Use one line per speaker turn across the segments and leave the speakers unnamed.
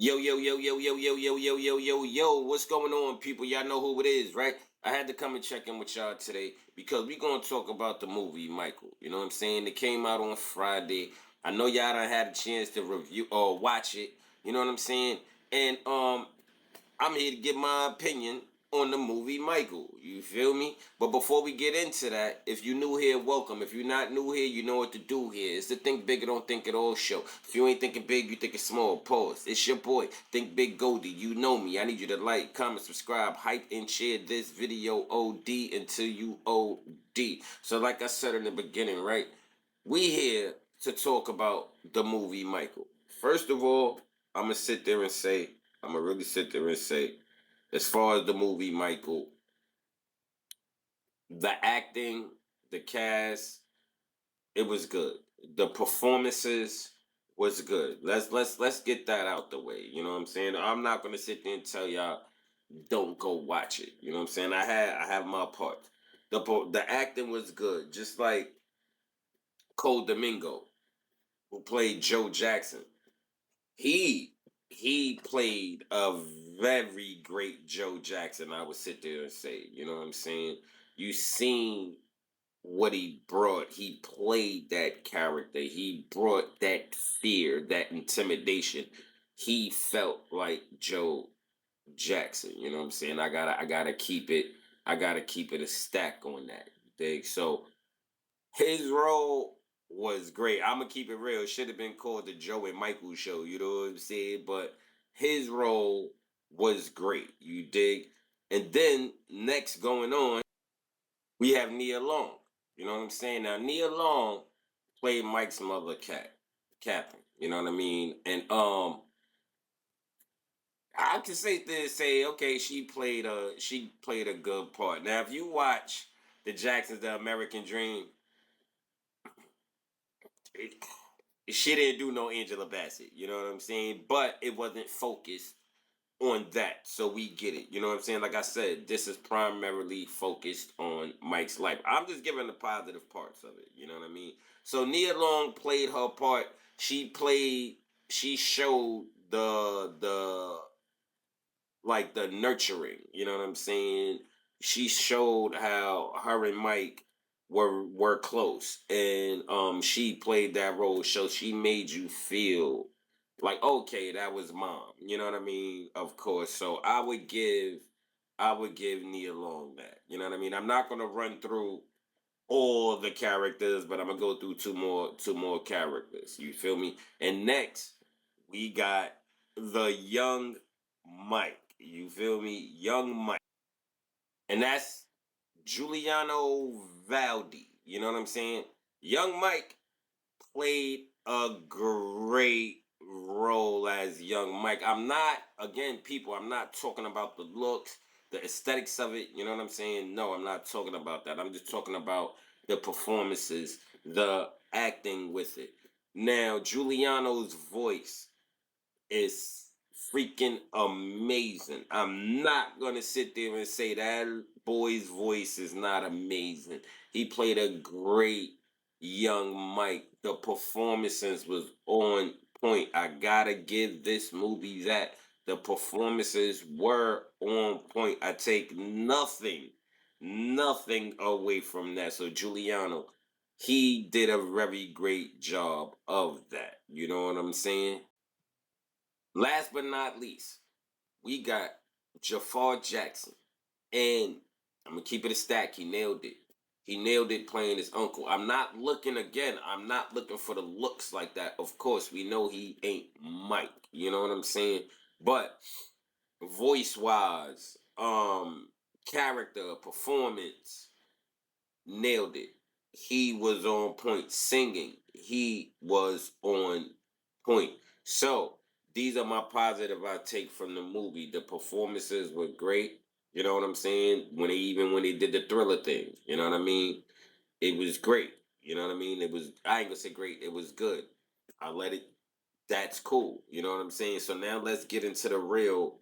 Yo, yo, yo, yo, yo, yo, yo, yo, yo, yo, yo, what's going on, people? Y'all know who it is, right? I had to come and check in with y'all today because we're going to talk about the movie Michael. You know what I'm saying? It came out on Friday. I know y'all done had a chance to review or watch it. You know what I'm saying? And I'm here to give my opinion on the movie Michael. You feel me? But before we get into that, if you're new here, welcome. If you're not new here, you know what to do here. It's the Think Big or Don't Think It All show. If you ain't thinking big, you thinking small. Pause. It's your boy, Think Big Goldie. You know me. I need you to like, comment, subscribe, hype, and share this video OD until you OD. So like I said in the beginning, right? We here to talk about the movie Michael. First of all, I'm gonna sit there and say, I'm gonna really sit there and say, as far as the movie Michael, the acting, the cast, it was good. The performances was good. Let's get that out the way. You know what I'm saying? I'm not gonna sit there and tell y'all don't go watch it. You know what I'm saying? I have my part. The acting was good, just like Cole Domingo, who played Joe Jackson. He he played a very great Joe Jackson. I would sit there and say, you know what I'm saying? You seen what he brought. He played that character. He brought that fear, that intimidation. He felt like Joe Jackson. You know what I'm saying? I gotta keep it. I gotta keep it a stack on that. Dig? So his role was great. I'm gonna keep it real. It should have been called the Joe and Michael show. You know what I'm saying? But his role was great. You dig? And then next going on, we have Nia Long. You know what I'm saying? Now Nia Long played Mike's mother, Captain. You know what I mean? And I can say this, say okay, she played a good part. Now if you watch the Jacksons, the American Dream, it, she didn't do no Angela Bassett. You know what I'm saying? But it wasn't focused on that, so we get it. You know what I'm saying? Like I said, this is primarily focused on Mike's life. I'm just giving the positive parts of it. You know what I mean? So Nia Long played her part. She played. She showed the like the nurturing. You know what I'm saying? She showed how her and Mike were close, and she played that role. So she made you feel like okay, that was mom. You know what I mean? Of course. So I would give Nia Long that. You know what I mean? I'm not gonna run through all the characters, but I'm gonna go through two more characters. You feel me? And next we got the young Mike. You feel me? Young Mike. And that's Giuliano Valdi. You know what I'm saying? Young Mike played a great role as young Mike. I'm not, again, people, I'm not talking about the looks, the aesthetics of it. You know what I'm saying? No, I'm not talking about that. I'm just talking about the performances, the acting with it. Now, Giuliano's voice is freaking amazing. I'm not gonna sit there and say that boy's voice is not amazing. He played a great young Mike. The performances was on point. I gotta give this movie that. The performances were on point. I take nothing away from that. So Giuliano, he did a very great job of that. You know what I'm saying? Last but not least, we got Jafar Jackson. And I'm gonna keep it a stack. He nailed it. He nailed it playing his uncle. I'm not looking for the looks like that. Of course, we know he ain't Mike. You know what I'm saying? But voice wise, character, performance, nailed it. He was on point. Singing, he was on point. So these are my positive I take from the movie. The performances were great. You know what I'm saying? When they did the thriller thing, you know what I mean? It was great. You know what I mean? It was I ain't gonna say great. It was good. I let it. That's cool. You know what I'm saying? So now let's get into the real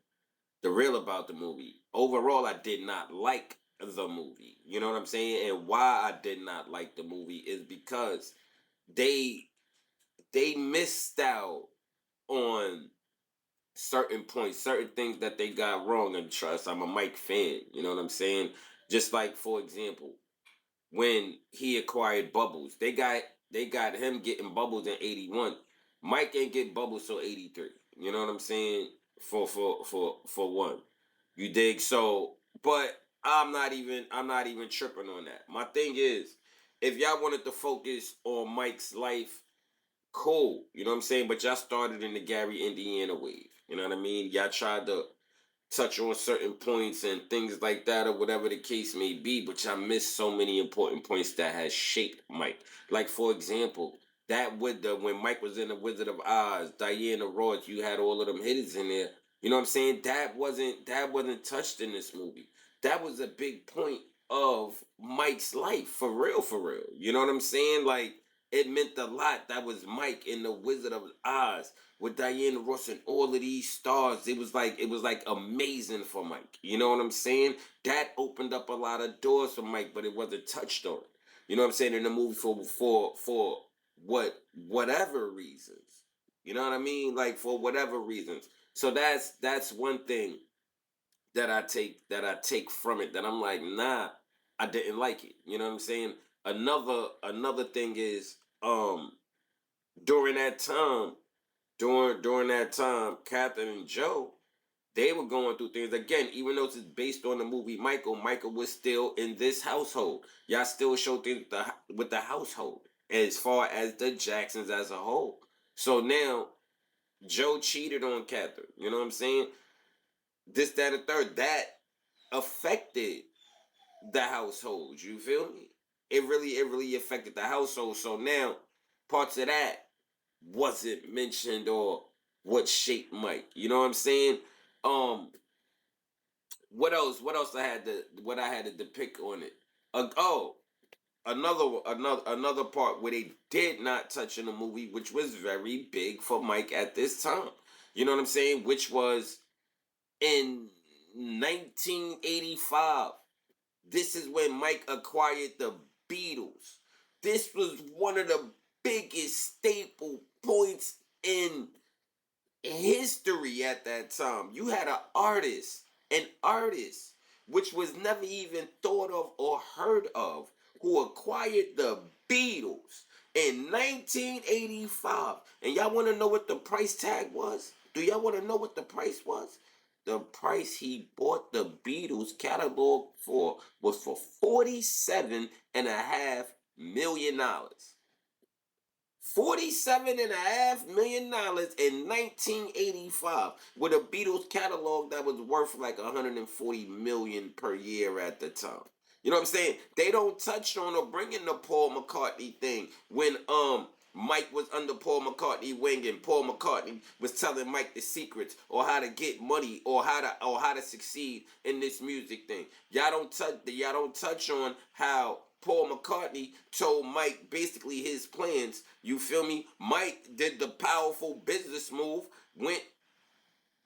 about the movie. Overall, I did not like the movie. You know what I'm saying? And why I did not like the movie is because they they missed out on certain points, certain things that they got wrong. And trust, I'm a Mike fan. You know what I'm saying? Just like, for example, when he acquired Bubbles, they got him getting Bubbles in '81. Mike ain't get Bubbles till '83. You know what I'm saying? For one, you dig? So, but I'm not even tripping on that. My thing is, if y'all wanted to focus on Mike's life, cool. You know what I'm saying? But y'all started in the Gary Indiana wave. You know what I mean? Y'all tried to touch on certain points and things like that, or whatever the case may be, but y'all missed so many important points that has shaped Mike. Like, for example, that with the when Mike was in the Wizard of Oz, Diana Ross, you had all of them hitters in there. You know what I'm saying? That wasn't touched in this movie. That was a big point of Mike's life, for real, for real. You know what I'm saying? Like, it meant a lot. That was Mike in the Wizard of Oz with Diana Ross and all of these stars. It was like amazing for Mike. You know what I'm saying? That opened up a lot of doors for Mike, but it wasn't touched on. You know what I'm saying? In the movie for whatever reasons. You know what I mean? Like, for whatever reasons. So that's one thing that I take from it, that I'm like, nah, I didn't like it. You know what I'm saying? Another thing is, during that time, during that time, Catherine and Joe, they were going through things again. Even though it's based on the movie Michael, Michael was still in this household. Y'all still show things with the household as far as the Jacksons as a whole. So now Joe cheated on Catherine. You know what I'm saying? This, that, and third. That affected the household. You feel me? It really affected the household. So now parts of that wasn't mentioned, or what shaped Mike. You know what I'm saying? Um, what else? What I had to depict on it? Oh, another part where they did not touch in the movie, which was very big for Mike at this time. You know what I'm saying? Which was in 1985. This is when Mike acquired the Beatles. This was one of the biggest staple points in history at that time. You had an artist, which was never even thought of or heard of, who acquired the Beatles in 1985. And y'all want to know what the price tag was? Do y'all want to know what the price was? The price he bought the Beatles catalog for was for $47.5 million. $47.5 million in 1985, with a Beatles catalog that was worth like 140 million per year at the time. You know what I'm saying? They don't touch on or bring in the Paul McCartney thing when Mike was under Paul McCartney wing, and Paul McCartney was telling Mike the secrets, or how to get money, or how to succeed in this music thing. Y'all don't touch on how Paul McCartney told Mike basically his plans. You feel me? Mike did the powerful business move,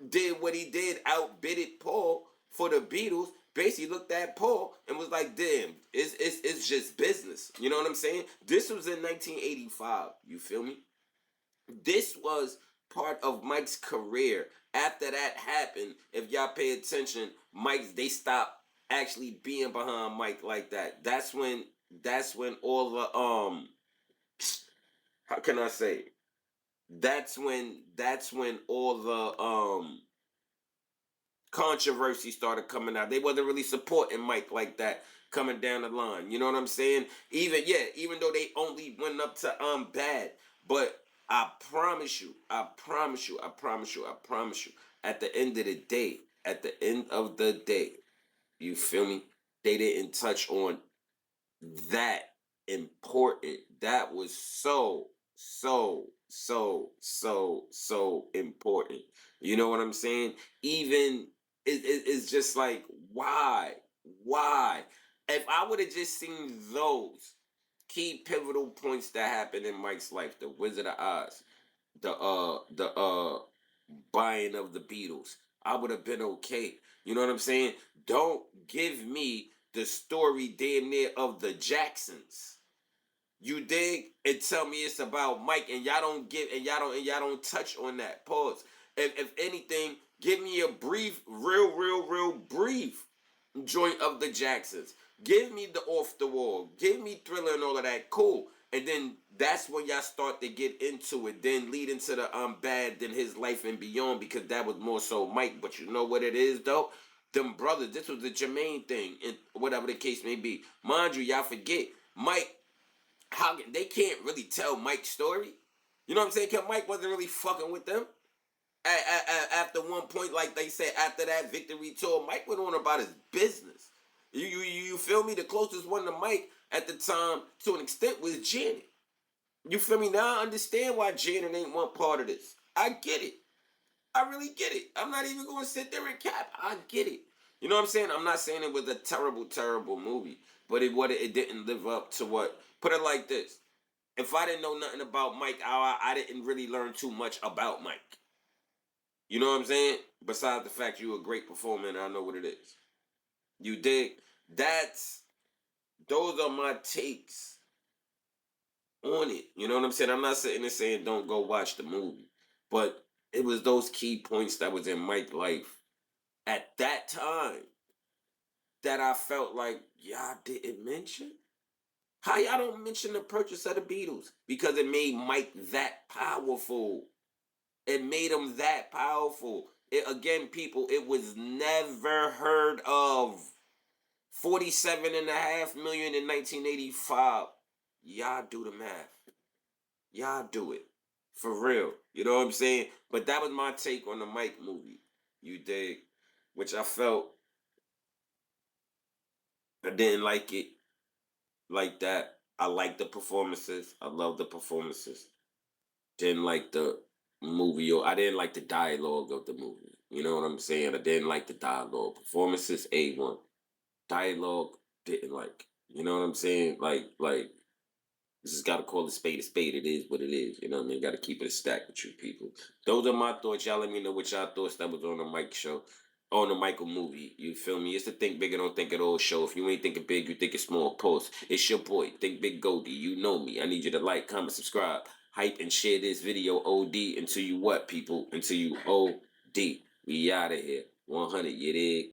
did what he did, outbidded Paul for the Beatles. Basically looked at Paul and was like, damn, it's just business. You know what I'm saying? This was in 1985. You feel me? This was part of Mike's career. After that happened, if y'all pay attention, they stopped actually being behind Mike like that. That's when all the how can I say? That's when all the controversy started coming out. They wasn't really supporting Mike like that coming down the line. You know what I'm saying? Even though they only went up to bad, but I promise you, at the end of the day, you feel me? They didn't touch on that important. That was so important. You know what I'm saying? Even it's just like, why? If I would have just seen those key pivotal points that happened in Mike's life, the Wizard of Oz, the buying of the Beatles, I would have been okay. You know what I'm saying? Don't give me the story damn near of the Jacksons. You dig? And tell me it's about Mike, and y'all don't touch on that. Pause. If anything, give me a brief, real brief joint of the Jacksons. Give me the Off the Wall. Give me Thriller and all of that. Cool. And then that's when y'all start to get into it. Then lead into the Bad, then His Life and Beyond, because that was more so Mike. But you know what it is though? Them brothers, this was the Jermaine thing, and whatever the case may be. Mind you, y'all forget Mike. How they can't really tell Mike's story. You know what I'm saying? Cause Mike wasn't really fucking with them. After one point, like they said, after that victory tour, Mike went on about his business. You feel me? The closest one to Mike at the time, to an extent, was Janet. You feel me? Now I understand why Janet ain't one part of this. I get it. I really get it. I'm not even going to sit there and cap. I get it. You know what I'm saying? I'm not saying it was a terrible movie, but it didn't live up to what. Put it like this: if I didn't know nothing about Mike, I didn't really learn too much about Mike. You know what I'm saying? Besides the fact you're a great performer and I know what it is. You dig? That's those are my takes on it. You know what I'm saying? I'm not sitting there saying don't go watch the movie. But it was those key points that was in Mike's life at that time that I felt like y'all didn't mention. How y'all don't mention the purchase of the Beatles? Because it made Mike that powerful. It made him that powerful. Again, people, it was never heard of. 47.5 million in 1985. Y'all do the math. Y'all do it. For real. You know what I'm saying? But that was my take on the Mike movie. You dig? Which I felt I didn't like it like that. I like the performances. I love the performances. Didn't like the movie, or I didn't like the dialogue of the movie. You know what I'm saying? I didn't like the dialogue. Performances A1. Dialogue didn't like. You know what I'm saying? Like you just gotta call a spade a spade. It is what it is. You know what I mean? Gotta keep it a stack with you people. Those are my thoughts. Y'all let me know what y'all thoughts that was on the Mike show. On the Michael movie. You feel me? It's the Think Big and Don't Think It All show. If you ain't thinking big, you think it's small. Post. It's your boy, Think Big Goldie. You know me. I need you to like, comment, subscribe, hype, and share this video OD until you what, people? Until you OD. We out of here. 100, you dig?